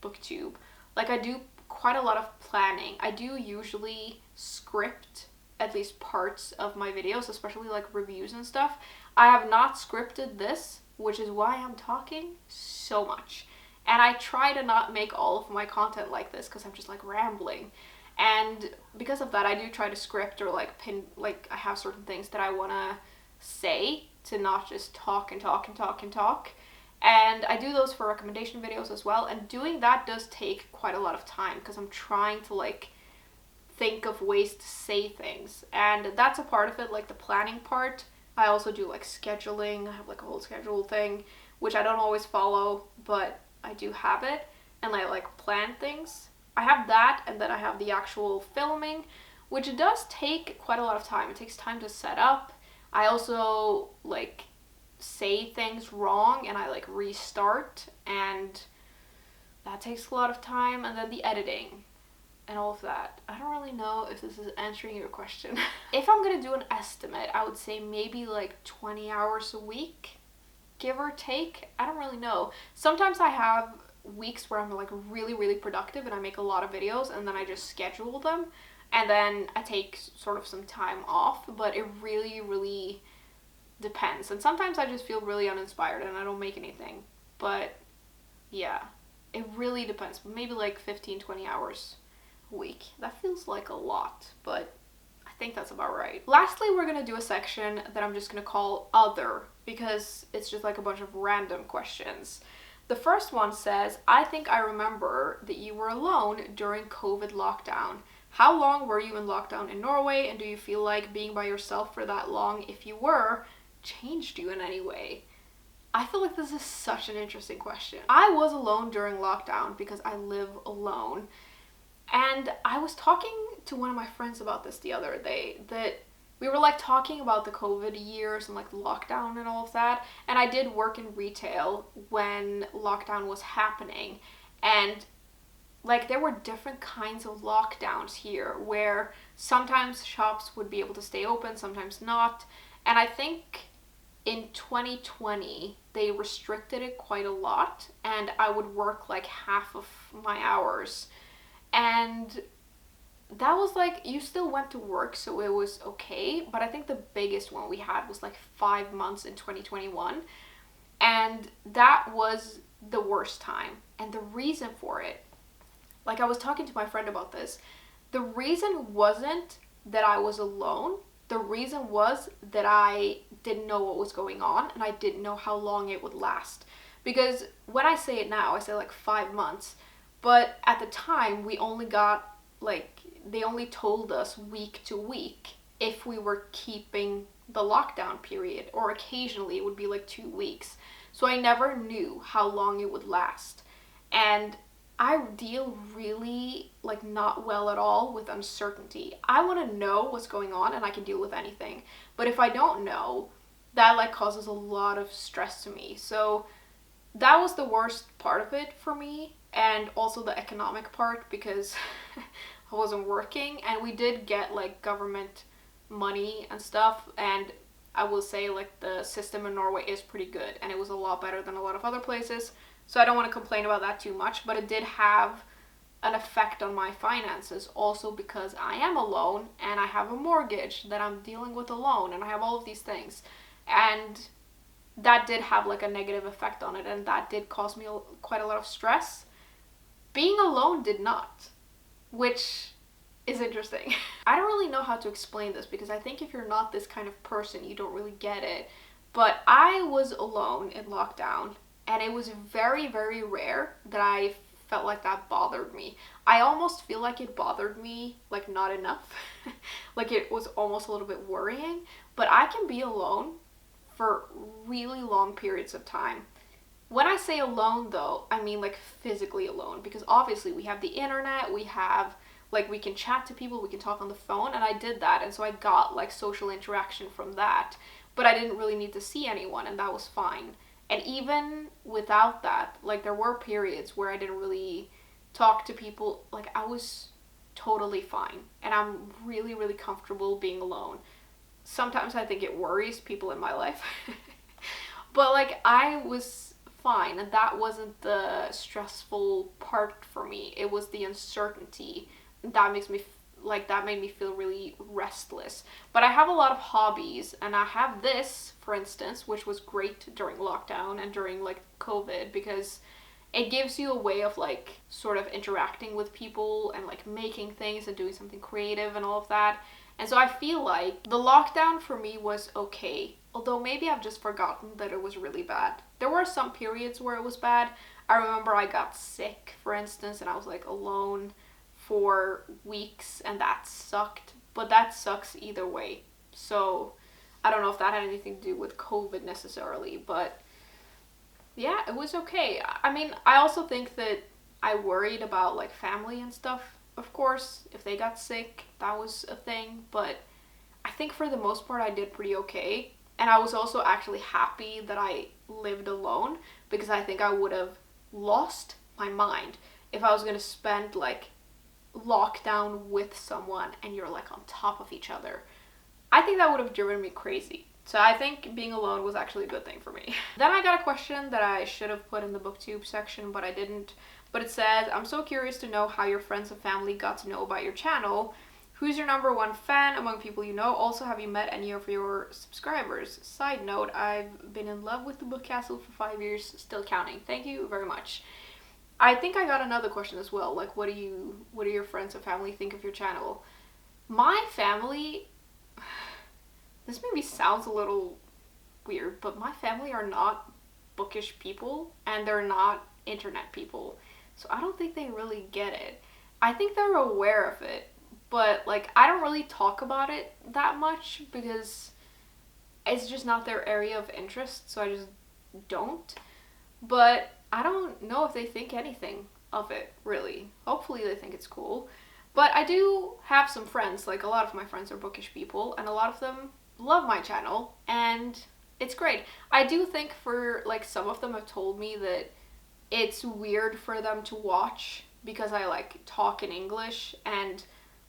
booktube. Like I do quite a lot of planning. I do usually script at least parts of my videos, especially like reviews and stuff. I have not scripted this, which is why I'm talking so much. And I try to not make all of my content like this because I'm just like rambling. And because of that, I do try to script or like pin, like I have certain things that I want to say to not just talk and talk and talk and talk. And I do those for recommendation videos as well. And doing that does take quite a lot of time because I'm trying to like think of ways to say things. And that's a part of it, like the planning part. I also do like scheduling. I have like a whole schedule thing, which I don't always follow, but I do have it. And I like plan things. I have that, and then I have the actual filming, which does take quite a lot of time. It takes time to set up. I also like say things wrong and I like restart, and that takes a lot of time. And then the editing and all of that. I don't really know if this is answering your question. If I'm gonna do an estimate, I would say maybe like 20 hours a week, give or take. I don't really know. Sometimes I have weeks where I'm like really productive and I make a lot of videos, and then I just schedule them, and then I take sort of some time off. But it really depends, and sometimes I just feel really uninspired and I don't make anything. But yeah, it really depends. Maybe like 15-20 hours a week. That feels like a lot, but I think that's about right. Lastly, we're gonna do a section that I'm just gonna call other, because it's just like a bunch of random questions. The first one says, I think I remember that you were alone during COVID lockdown. How long were you in lockdown in Norway, and do you feel like being by yourself for that long, if you were, changed you in any way? I feel like this is such an interesting question. I was alone during lockdown because I live alone. And I was talking to one of my friends about this the other day, that we were like talking about the COVID years and like lockdown and all of that. And I did work in retail when lockdown was happening. And like there were different kinds of lockdowns here, where sometimes shops would be able to stay open, sometimes not. And I think in 2020, they restricted it quite a lot, and I would work like half of my hours. And that was like, you still went to work, so it was okay. But I think the biggest one we had was like 5 months in 2021. And that was the worst time. And the reason for it, like I was talking to my friend about this, the reason wasn't that I was alone. The reason was that I didn't know what was going on, and I didn't know how long it would last. Because when I say it now, I say like 5 months. But at the time, we only got like, they only told us week to week if we were keeping the lockdown period, or occasionally it would be like 2 weeks. So I never knew how long it would last. And I deal really like not well at all with uncertainty. I want to know what's going on and I can deal with anything. But if I don't know, that like causes a lot of stress to me. So that was the worst part of it for me. And also the economic part, because I wasn't working, and we did get like government money and stuff, and I will say like the system in Norway is pretty good, and it was a lot better than a lot of other places, so I don't want to complain about that too much. But it did have an effect on my finances, also because I am alone and I have a mortgage that I'm dealing with alone, and I have all of these things, and that did have like a negative effect on it, and that did cause me quite a lot of stress. Being alone did not, which is interesting. I don't really know how to explain this, because I think if you're not this kind of person, you don't really get it. But I was alone in lockdown, and it was very rare that I felt like that bothered me. I almost feel like it bothered me, like not enough. Like it was almost a little bit worrying. But I can be alone for really long periods of time. When I say alone though, I mean like physically alone, because obviously we have the internet, we have like we can chat to people, we can talk on the phone, and I did that, and so I got like social interaction from that, but I didn't really need to see anyone, and that was fine. And even without that, like there were periods where I didn't really talk to people, like I was totally fine, and I'm really, really comfortable being alone. Sometimes I think it worries people in my life. But like I was fine, and that wasn't the stressful part for me. It was the uncertainty that makes me like that made me feel really restless. But I have a lot of hobbies, and I have this, for instance, which was great during lockdown and during like COVID, because it gives you a way of like sort of interacting with people and like making things and doing something creative and all of that. And so I feel like the lockdown for me was okay, although maybe I've just forgotten that it was really bad. There were some periods where it was bad. I remember I got sick, for instance, and I was like alone for weeks, and that sucked. But that sucks either way. So I don't know if that had anything to do with COVID necessarily, but yeah, it was okay. I mean, I also think that I worried about like family and stuff. Of course, if they got sick, that was a thing, but I think for the most part I did pretty okay. And I was also actually happy that I lived alone, because I think I would have lost my mind if I was going to spend like lockdown with someone and you're like on top of each other. I think that would have driven me crazy. So I think being alone was actually a good thing for me. Then I got a question that I should have put in the Booktube section, but I didn't. But it says, I'm so curious to know how your friends and family got to know about your channel. Who's your number one fan among people you know? Also, have you met any of your subscribers? Side note, I've been in love with the Book Castle for 5 years, still counting. Thank you very much. I think I got another question as well. Like, what do your friends and family think of your channel? My family, this maybe sounds a little weird, but my family are not bookish people, and they're not internet people. So I don't think they really get it. I think they're aware of it, but like I don't really talk about it that much because it's just not their area of interest, so I just don't. But I don't know if they think anything of it, really. Hopefully they think it's cool. But I do have some friends, like a lot of my friends are bookish people, and a lot of them love my channel, and it's great. I do think for like some of them have told me that it's weird for them to watch because I like talk in English, and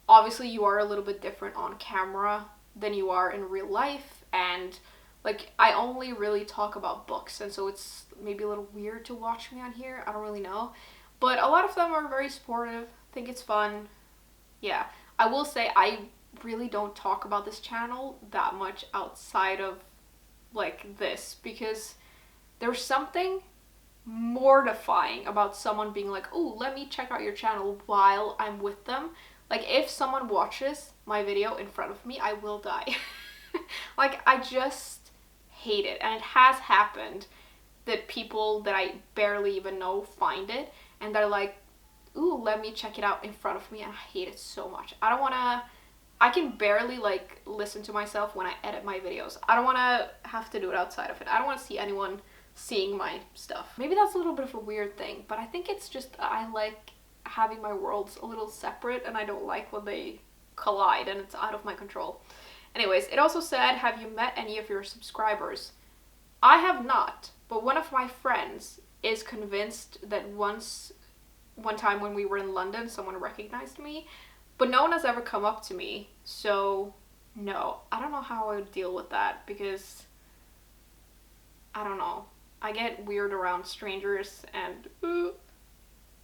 obviously you are a little bit different on camera than you are in real life, and like I only really talk about books, and so it's maybe a little weird to watch me on here. I don't really know. But a lot of them are very supportive, think it's fun. Yeah, I will say I really don't talk about this channel that much outside of like this, because there's something mortifying about someone being like, oh, let me check out your channel while I'm with them. Like if someone watches my video in front of me, I will die. Like I just hate it, and it has happened that people that I barely even know find it and they're like, ooh, let me check it out in front of me, and I hate it so much. I can barely like listen to myself when I edit my videos. I don't want to have to do it outside of it. I don't want to see anyone seeing my stuff. Maybe that's a little bit of a weird thing, but I think it's just I like having my worlds a little separate, and I don't like when they collide and it's out of my control. Anyways, it also said, have you met any of your subscribers? I have not, but one of my friends is convinced that one time when we were in London, someone recognized me, but no one has ever come up to me, so no. I don't know how I would deal with that, because I don't know. I get weird around strangers, and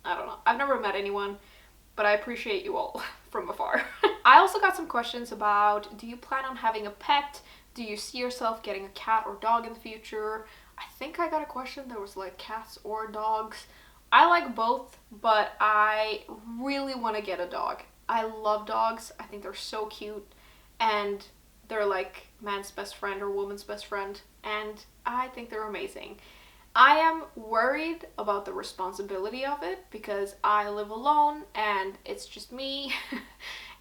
I don't know. I've never met anyone, but I appreciate you all from afar. I also got some questions about, do you plan on having a pet? Do you see yourself getting a cat or dog in the future? I think I got a question that was like cats or dogs. I like both, but I really want to get a dog. I love dogs. I think they're so cute, and they're like man's best friend or woman's best friend, and I think they're amazing. I am worried about the responsibility of it because I live alone and it's just me.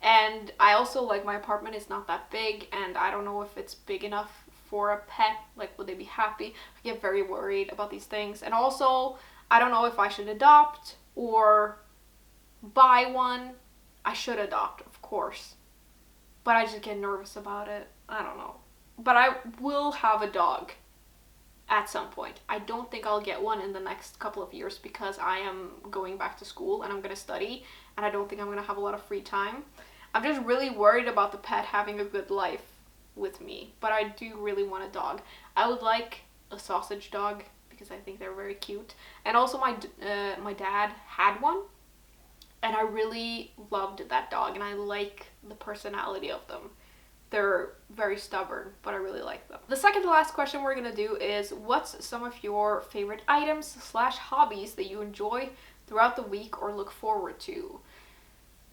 And I also, like, my apartment is not that big, and I don't know if it's big enough for a pet? Like, would they be happy? I get very worried about these things. And also, I don't know if I should adopt or buy one. I should adopt, of course, but I just get nervous about it. I don't know. But I will have a dog at some point. I don't think I'll get one in the next couple of years because I am going back to school and I'm going to study, and I don't think I'm going to have a lot of free time. I'm just really worried about the pet having a good life with me, but I do really want a dog. I would like a sausage dog because I think they're very cute. And also my dad had one, and I really loved that dog, and I like the personality of them. They're very stubborn, but I really like them. The second to last question we're gonna do is, what's some of your favorite items / hobbies that you enjoy throughout the week or look forward to?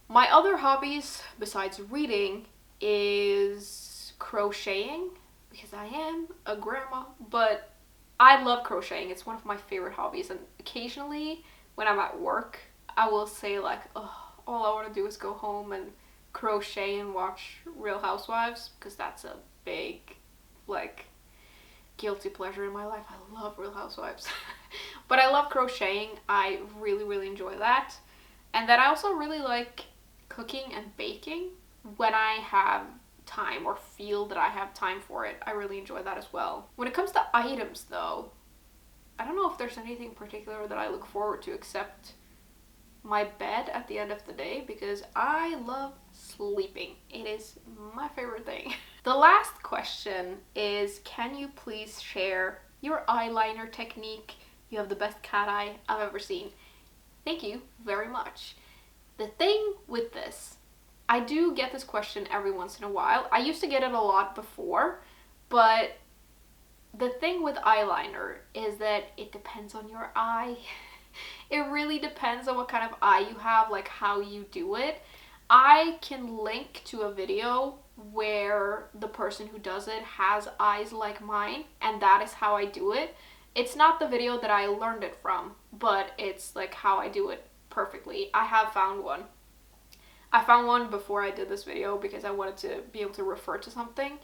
My other hobbies, besides reading, is crocheting, because I am a grandma, but I love crocheting. It's one of my favorite hobbies, and occasionally when I'm at work, I will say like, oh, all I want to do is go home and crochet and watch Real Housewives, because that's a big, like, guilty pleasure in my life. I love Real Housewives. But I love crocheting. I really, really enjoy that. And then I also really like cooking and baking when I have time or feel that I have time for it. I really enjoy that as well. When it comes to items though, I don't know if there's anything particular that I look forward to except my bed at the end of the day, because I love sleeping. It is my favorite thing. The last question is, can you please share your eyeliner technique? You have the best cat eye I've ever seen. Thank you very much. The thing with this, I do get this question every once in a while. I used to get it a lot before, but the thing with eyeliner is that it depends on your eye. It really depends on what kind of eye you have, like how you do it. I can link to a video where the person who does it has eyes like mine, and that is how I do it. It's not the video that I learned it from, but it's like how I do it perfectly. I have found one. I found one before I did this video because I wanted to be able to refer to something.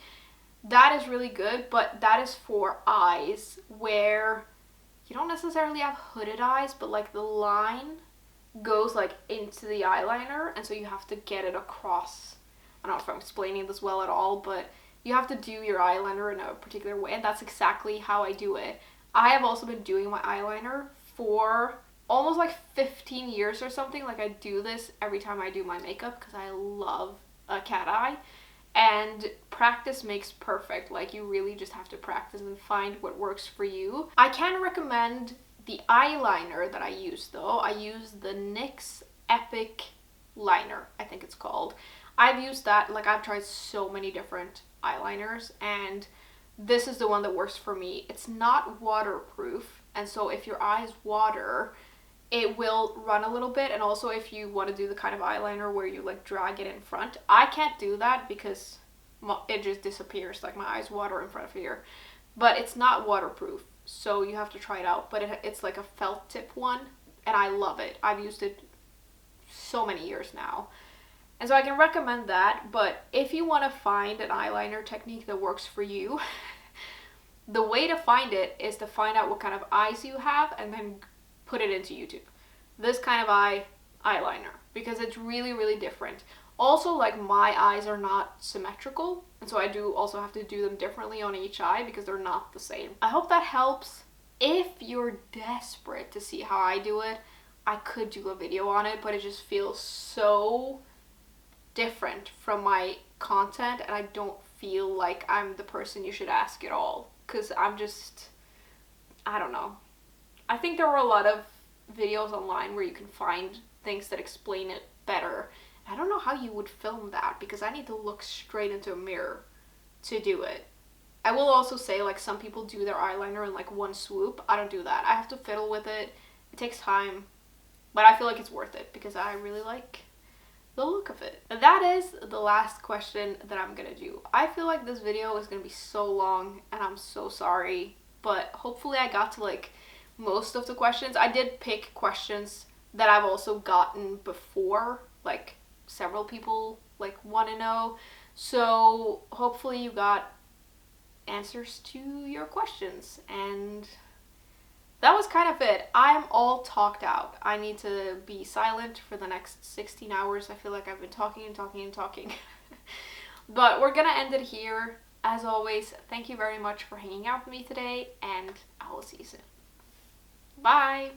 That is really good, but that is for eyes where you don't necessarily have hooded eyes, but like the line goes like into the eyeliner, and so you have to get it across. I don't know if I'm explaining this well at all, but you have to do your eyeliner in a particular way, and that's exactly how I do it. I have also been doing my eyeliner for almost like 15 years or something. Like I do this every time I do my makeup because I love a cat eye. And practice makes perfect. Like you really just have to practice and find what works for you. I can recommend the eyeliner that I use though. I use the NYX Epic Liner, I think it's called. I've used that, like I've tried so many different eyeliners, and this is the one that works for me. It's not waterproof, and so if your eyes water, it will run a little bit. And also if you want to do the kind of eyeliner where you like drag it in front, I can't do that because it just disappears, like my eyes water in front of here. But it's not waterproof, so you have to try it out. But it's like a felt tip one, and I love it. I've used it so many years now, and so I can recommend that. But if you want to find an eyeliner technique that works for you, the way to find it is to find out what kind of eyes you have and then put it into YouTube. This kind of eyeliner, because it's really, really different. Also, like my eyes are not symmetrical, and so I do also have to do them differently on each eye because they're not the same. I hope that helps. If you're desperate to see how I do it, I could do a video on it, but it just feels so different from my content, and I don't feel like I'm the person you should ask at all, because I'm just, I don't know. I think there are a lot of videos online where you can find things that explain it better. I don't know how you would film that, because I need to look straight into a mirror to do it. I will also say, like, some people do their eyeliner in like one swoop. I don't do that. I have to fiddle with it. It takes time, but I feel like it's worth it because I really like the look of it. And that is the last question that I'm gonna do. I feel like this video is gonna be so long, and I'm so sorry, but hopefully I got to like most of the questions. I did pick questions that I've also gotten before, like several people like want to know, so hopefully you got answers to your questions. And that was kind of it. I'm all talked out. I need to be silent for the next 16 hours. I feel like I've been talking and talking and talking. But we're gonna end it here. As always, thank you very much for hanging out with me today, and I will see you soon. Bye!